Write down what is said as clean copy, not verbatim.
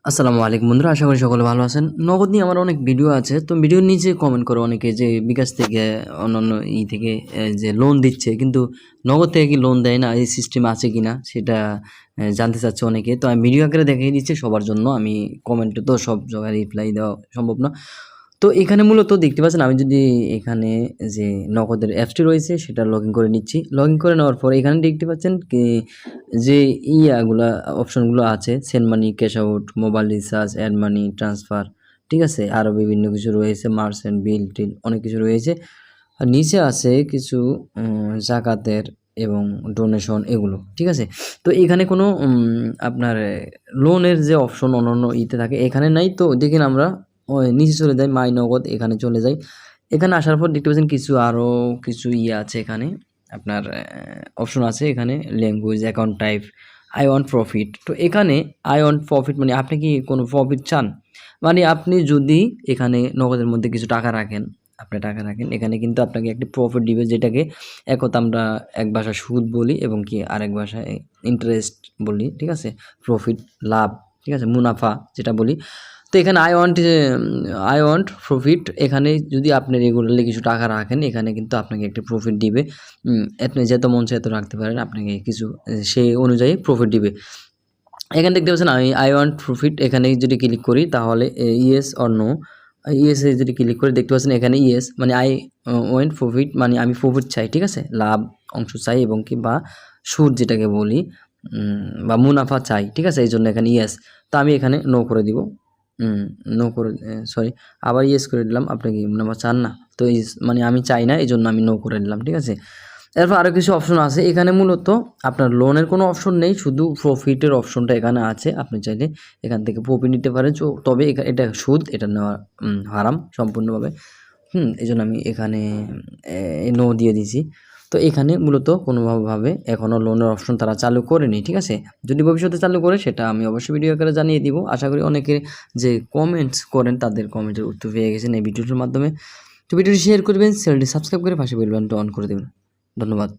আসসালামু আলাইকুম বন্ধুরা, আশা করি সকলে ভালো আছেন। নগদ নিয়ে আমার অনেক ভিডিও আছে, তো ভিডিওর নিচে কমেন্ট করে অনেকে যে বিকাশ থেকে অন্যান্য থেকে যে লোন দিচ্ছে, কিন্তু নগদ থেকে কি লোন দেয় না, এই সিস্টেম আছে কিনা সেটা জানতে চাচ্ছে অনেকে। তো আমি ভিডিও আকারে দেখিয়ে দিচ্ছি সবার জন্য, আমি কমেন্টে তো সব জায়গায় রিপ্লাই দেওয়া সম্ভব না। তো এখানে মূলত দেখতে পাচ্ছেন, আমি যদি এখানে যে নগদের অ্যাপসটি রয়েছে সেটা লগ ইন করে নিচ্ছি। লগ ইন করে নেওয়ার পর এখানে দেখতে পাচ্ছেন কি যে ইয়াগুলা অপশনগুলো আছে, send money, cash out, mobile recharge, add money, transfer, ঠিক আছে? আরও বিভিন্ন কিছু রয়েছে, মার্চেন্ট, বিল টিল অনেক কিছু রয়েছে। আর নিচে আছে কিছু জাকাতের এবং ডোনেশন এগুলো, ঠিক আছে? তো এখানে কোনো আপনার লোনের যে অপশন অন্যান্য থাকে এখানে নাই। তো দেখেন আমরা ওই নিচে চলে যাই, মাই নগদ এখানে চলে যাই। এখানে আসার পর দেখতে পাচ্ছেন কিছু আরও কিছু আছে এখানে আপনার অপশন আছে এখানে, language, account type, I want profit. তো এখানে আই ওয়ান্ট প্রফিট মানে আপনি কি কোনো প্রফিট চান? মানে আপনি যদি এখানে নগদের মধ্যে কিছু টাকা রাখেন, আপনি টাকা রাখেন, এখানে কিন্তু আপনাকে একটি প্রফিট দিবে, যেটাকে একথা আমরা এক ভাষায় সুদ বলি এবং কি আরেক ভাষায় ইন্টারেস্ট বলি, ঠিক আছে? প্রফিট, লাভ, ঠিক আছে? মুনাফা যেটা বলি। তো এখানে আই ওয়ান্ট প্রফিট, এখানে যদি আপনি রেগুলারলি কিছু টাকা রাখেন এখানে কিন্তু আপনাকে একটা প্রফিট দিবে। আপনি যত মন চায় এত রাখতে পারেন, আপনাকে কিছু সেই অনুযায়ী প্রফিট দিবে। এখানে দেখতে পাচ্ছেন আমি আই ওয়ান্ট প্রফিট, এখানে যদি ক্লিক করি তাহলে ইয়েস অর নো, ইয়েসে যদি ক্লিক করে দেখতে পাচ্ছেন এখানে ইয়েস মানে আই ওয়ান্ট প্রফিট মানে আমি প্রফিট চাই, ঠিক আছে? লাভ অংশ চাই এবং কি বা সুদ যেটাকে বলি বা মুনাফা চাই, ঠিক আছে? এই জন্য এখানে ইয়েস। তো আমি এখানে নো করে দিব, নো করে সরি আবার ইয়েস করে দিলাম। আপনি কি মুনাফা চান না? তো মানে আমি চাই না, এই জন্য আমি নো করে দিলাম, ঠিক আছে? এরপর আরও কিছু অপশন আছে এখানে, মূলত আপনার লোনের কোনো অপশন নেই, শুধু প্রফিটের অপশনটা এখানে আছে। আপনি চাইলে এখান থেকে প্রফিট নিতে পারেন, তবে এটা সুদ, এটা নেওয়া হারাম সম্পূর্ণভাবে। এই জন্য আমি এখানে নো দিয়ে দিয়েছি। তো এখানে মূলত কোনোভাবে এখনও লোনের অপশন তারা চালু করেনি, ঠিক আছে? যদি ভবিষ্যতে চালু করে সেটা আমি অবশ্যই ভিডিও আকারে জানিয়ে দিব। আশা করি অনেকে যে কমেন্টস করেন তাদের কমেন্টের উত্তর পেয়ে গেছেন এই ভিডিওটির মাধ্যমে। তো ভিডিওটি শেয়ার করবেন, চ্যানেলটি সাবস্ক্রাইব করে পাশে বেল বাটনটা অন করে দেবেন। ধন্যবাদ।